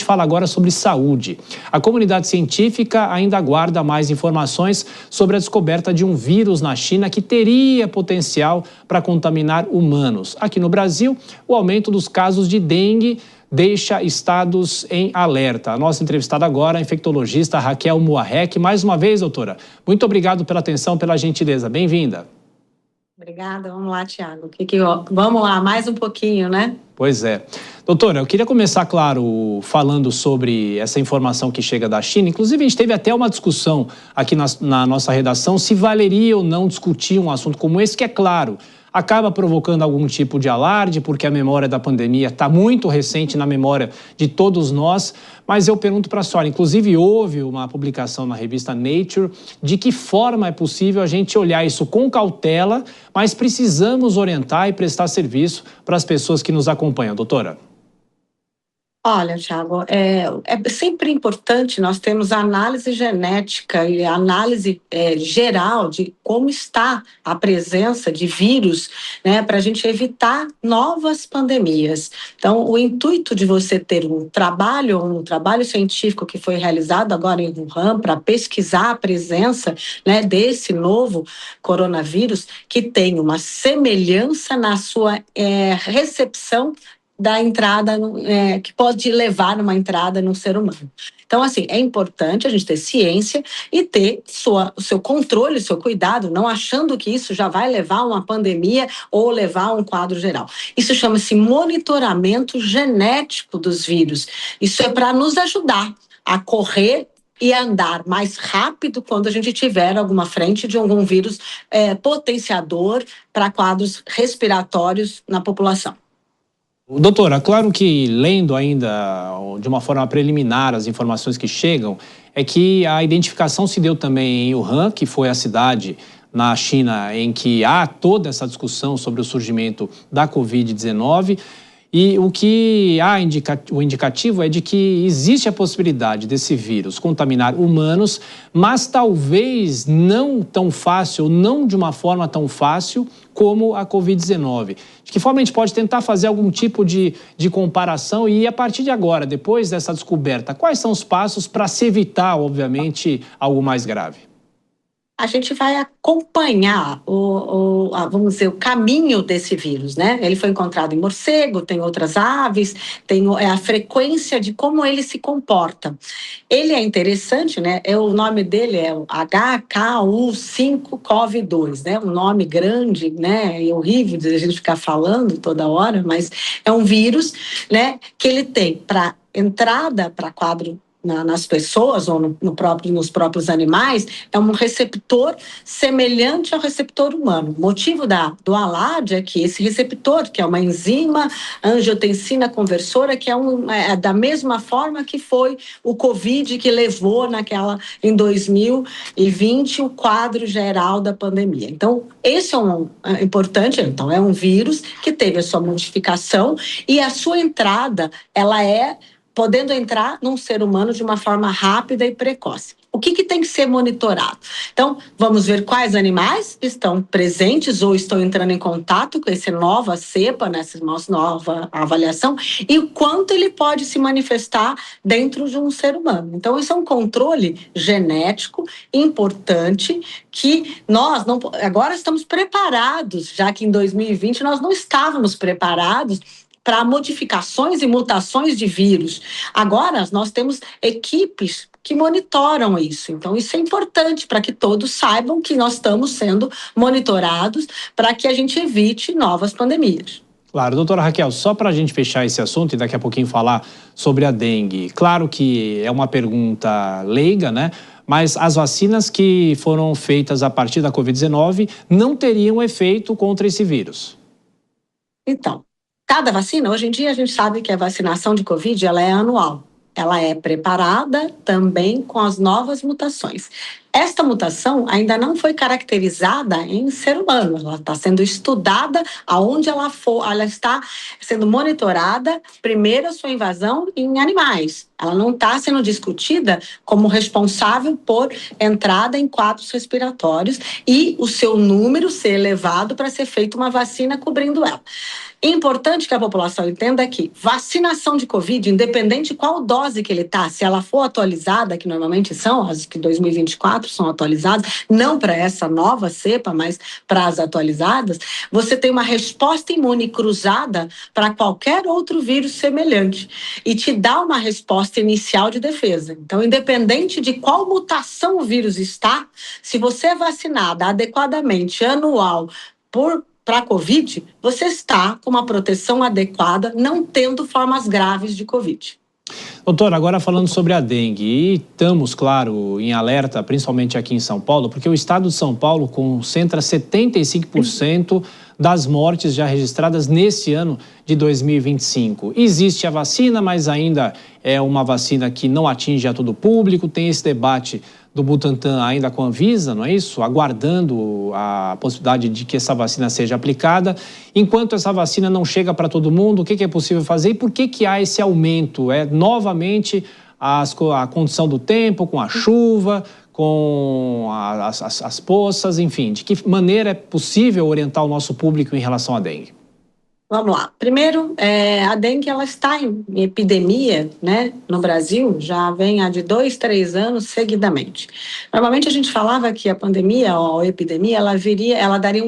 fala agora sobre saúde. A comunidade científica ainda aguarda mais informações sobre a descoberta de um vírus na China que teria potencial para contaminar humanos. Aqui no Brasil, o aumento dos casos de dengue deixa estados em alerta. A nossa entrevistada agora é a infectologista Raquel Muarrec. Mais uma vez, doutora, muito obrigado pela atenção, pela gentileza. Bem-vinda. Obrigada. Vamos lá, Tiago. Vamos lá, mais um pouquinho, né? Pois é. Doutora, eu queria começar, claro, falando sobre essa informação que chega da China. Inclusive, a gente teve até uma discussão aqui na nossa redação se valeria ou não discutir um assunto como esse, que é claro, acaba provocando algum tipo de alarde, porque a memória da pandemia está muito recente na memória de todos nós. Mas eu pergunto para a senhora, inclusive houve uma publicação na revista Nature, de que forma é possível a gente olhar isso com cautela, mas precisamos orientar e prestar serviço para as pessoas que nos acompanham. Doutora? Olha, Tiago, é sempre importante nós termos a análise genética e a análise geral de como está a presença de vírus, né, para a gente evitar novas pandemias. Então, o intuito de você ter um trabalho científico que foi realizado agora em Wuhan para pesquisar a presença, né, desse novo coronavírus que tem uma semelhança na sua recepção da entrada, que pode levar numa entrada no ser humano. Então, assim, é importante a gente ter ciência e ter o seu controle, o seu cuidado, não achando que isso já vai levar a uma pandemia ou levar a um quadro geral. Isso chama-se monitoramento genético dos vírus. Isso é para nos ajudar a correr e andar mais rápido quando a gente tiver alguma frente de algum vírus potenciador para quadros respiratórios na população. Doutora, claro que lendo ainda de uma forma preliminar as informações que chegam, é que a identificação se deu também em Wuhan, que foi a cidade na China em que há toda essa discussão sobre o surgimento da Covid-19. E o que há o indicativo é de que existe a possibilidade desse vírus contaminar humanos, mas talvez não tão fácil, não de uma forma tão fácil como a Covid-19. De que forma a gente pode tentar fazer algum tipo de comparação e, a partir de agora, depois dessa descoberta, quais são os passos para se evitar, obviamente, algo mais grave? A gente vai acompanhar vamos dizer, o caminho desse vírus, né? Ele foi encontrado em morcego, tem outras aves, tem a frequência de como ele se comporta. Ele é interessante, né? O nome dele é o HKU5CoV2, né? Um nome grande, né? E horrível de a gente ficar falando toda hora, mas é um vírus, né? Que ele tem para entrada para quadro nas pessoas ou nos próprios animais, é um receptor semelhante ao receptor humano. O motivo do alarde é que esse receptor, que é uma enzima angiotensina conversora, que é da mesma forma que foi o Covid que levou em 2020 o quadro geral da pandemia. Então, esse é importante, então é um vírus que teve a sua modificação e a sua entrada, ela podendo entrar num ser humano de uma forma rápida e precoce. O que tem que ser monitorado? Então, vamos ver quais animais estão presentes ou estão entrando em contato com essa nova cepa, nessa nova avaliação, e o quanto ele pode se manifestar dentro de um ser humano. Então, isso é um controle genético importante que nós agora estamos preparados, já que em 2020 nós não estávamos preparados para modificações e mutações de vírus. Agora, nós temos equipes que monitoram isso. Então, isso é importante para que todos saibam que nós estamos sendo monitorados para que a gente evite novas pandemias. Claro, doutora Raquel, só para a gente fechar esse assunto e daqui a pouquinho falar sobre a dengue. Claro que é uma pergunta leiga, né? Mas as vacinas que foram feitas a partir da Covid-19 não teriam efeito contra esse vírus. Então, cada vacina, hoje em dia a gente sabe que a vacinação de Covid ela é anual. Ela é preparada também com as novas mutações. Esta mutação ainda não foi caracterizada em ser humano, ela está sendo estudada aonde ela for, ela está sendo monitorada, primeiro a sua invasão em animais. Ela não está sendo discutida como responsável por entrada em quadros respiratórios e o seu número ser elevado para ser feita uma vacina cobrindo ela. É importante que a população entenda que vacinação de Covid, independente de qual dose que ele está, se ela for atualizada, que normalmente são, as que 2024 são atualizadas, não para essa nova cepa, mas para as atualizadas, você tem uma resposta imune cruzada para qualquer outro vírus semelhante e te dá uma resposta inicial de defesa. Então, independente de qual mutação o vírus está, se você é vacinada adequadamente, anual, para a Covid, você está com uma proteção adequada, não tendo formas graves de Covid. Doutora, agora falando sobre a dengue, e estamos, claro, em alerta, principalmente aqui em São Paulo, porque o estado de São Paulo concentra 75% das mortes já registradas nesse ano de 2025. Existe a vacina, mas ainda é uma vacina que não atinge a todo o público, tem esse debate do Butantan ainda com a Anvisa, não é isso? Aguardando a possibilidade de que essa vacina seja aplicada. Enquanto essa vacina não chega para todo mundo, o que é possível fazer e por que há esse aumento? É novamente a condição do tempo, com a chuva, com as poças, enfim. De que maneira é possível orientar o nosso público em relação à dengue? Vamos lá. Primeiro, a dengue ela está em epidemia, né, no Brasil, já vem há de 2, 3 anos seguidamente. Normalmente a gente falava que a pandemia ou a epidemia ela daria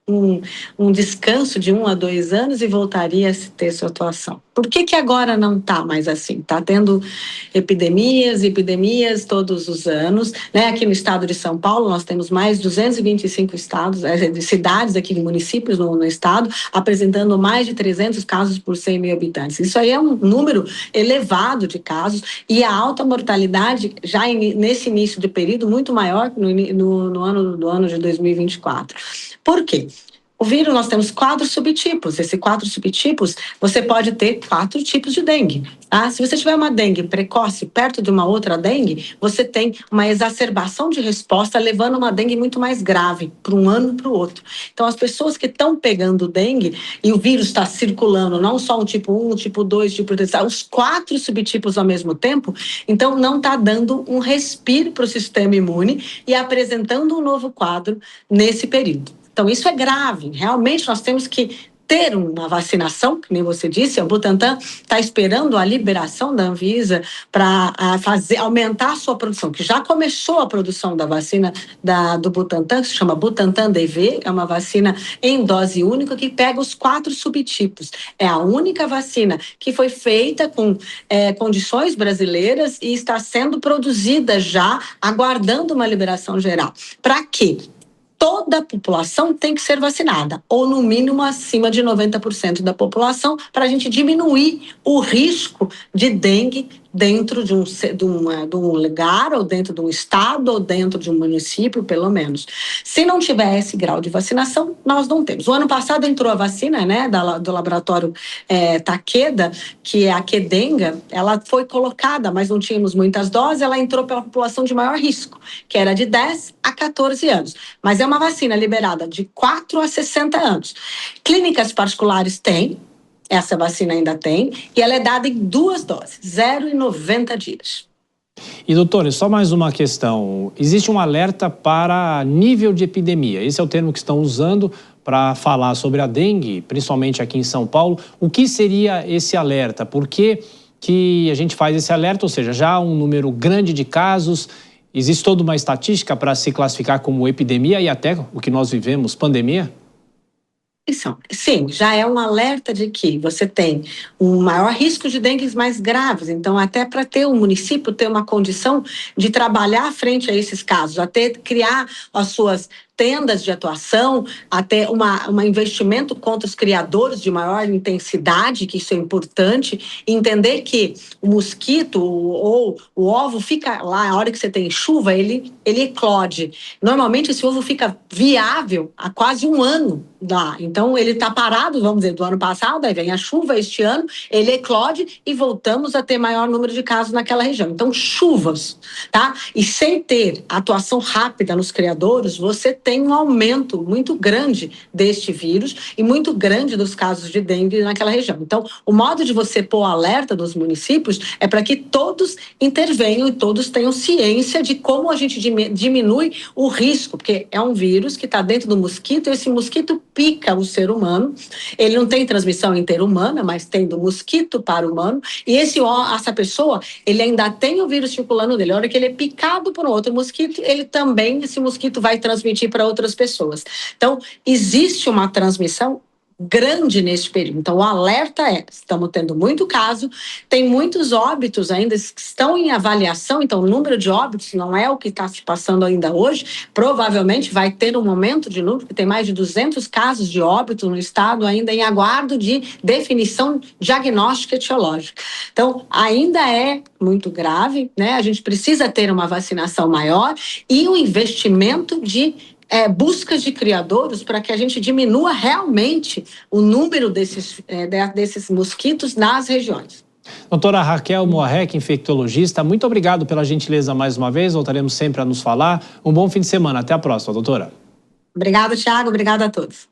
um descanso de 1 a 2 anos e voltaria a ter sua atuação. Por que agora não está mais assim? Está tendo epidemias todos os anos, né? Aqui no estado de São Paulo nós temos mais de 225 cidades aqui, municípios no estado, apresentando mais de 300 casos por 100 mil habitantes. Isso aí é um número elevado de casos e a alta mortalidade já nesse início de período muito maior no ano de 2024. Por quê? O vírus, nós temos 4 subtipos. Esses 4 subtipos, você pode ter 4 tipos de dengue. Tá? Se você tiver uma dengue precoce perto de uma outra dengue, você tem uma exacerbação de resposta, levando uma dengue muito mais grave, para um ano para o outro. Então, as pessoas que estão pegando dengue, e o vírus está circulando, não só um tipo 1, um tipo 2, tipo 3, os 4 subtipos ao mesmo tempo, então não está dando um respiro para o sistema imune e apresentando um novo quadro nesse período. Então, isso é grave. Realmente, nós temos que ter uma vacinação, que nem você disse, o Butantan está esperando a liberação da Anvisa para aumentar a sua produção, que já começou a produção da vacina do Butantan, que se chama Butantan DV, é uma vacina em dose única que pega os 4 subtipos. É a única vacina que foi feita com condições brasileiras e está sendo produzida já, aguardando uma liberação geral. Para quê? Toda a população tem que ser vacinada, ou no mínimo acima de 90% da população, para a gente diminuir o risco de dengue dentro de um lugar, ou dentro de um estado, ou dentro de um município, pelo menos. Se não tiver esse grau de vacinação, nós não temos. O ano passado entrou a vacina, né, do laboratório Takeda, que é a Qdenga, ela foi colocada, mas não tínhamos muitas doses, ela entrou pela população de maior risco, que era de 10 a 14 anos. Mas é uma vacina liberada de 4 a 60 anos. Clínicas particulares têm, essa vacina ainda tem, e ela é dada em 2 doses, 0 e 90 dias. E, doutora, só mais uma questão. Existe um alerta para nível de epidemia. Esse é o termo que estão usando para falar sobre a dengue, principalmente aqui em São Paulo. O que seria esse alerta? Por que a gente faz esse alerta? Ou seja, já há um número grande de casos, existe toda uma estatística para se classificar como epidemia e até o que nós vivemos, pandemia? Sim, já é um alerta de que você tem um maior risco de dengues mais graves. Então, até para ter o município ter uma condição de trabalhar frente a esses casos, até criar as suas tendas de atuação, até um investimento contra os criadores de maior intensidade, que isso é importante, entender que o mosquito ou o ovo fica lá, a hora que você tem chuva, ele eclode. Normalmente esse ovo fica viável há quase um ano lá. Então ele está parado, vamos dizer, do ano passado, aí vem a chuva este ano, ele eclode e voltamos a ter maior número de casos naquela região. Então chuvas, tá? E sem ter atuação rápida nos criadouros, você tem um aumento muito grande deste vírus e muito grande dos casos de dengue naquela região. Então, o modo de você pôr alerta nos municípios é para que todos intervenham e todos tenham ciência de como a gente diminui o risco, porque é um vírus que está dentro do mosquito e esse mosquito pica o ser humano. Ele não tem transmissão interhumana, mas tem do mosquito para o humano. E essa pessoa, ele ainda tem o vírus circulando dele. A hora que ele é picado por um outro mosquito, esse mosquito vai transmitir para outras pessoas. Então, existe uma transmissão grande nesse período. Então, o alerta estamos tendo muito caso, tem muitos óbitos ainda que estão em avaliação, então o número de óbitos não é o que está se passando ainda hoje, provavelmente vai ter um momento de número, porque tem mais de 200 casos de óbito no estado ainda em aguardo de definição diagnóstica etiológica. Então, ainda é muito grave, né? A gente precisa ter uma vacinação maior e um investimento de buscas de criadouros para que a gente diminua realmente o número desses mosquitos nas regiões. Doutora Raquel Moarec, infectologista, muito obrigado pela gentileza mais uma vez, voltaremos sempre a nos falar. Um bom fim de semana, até a próxima, doutora. Obrigada, Thiago, obrigada a todos.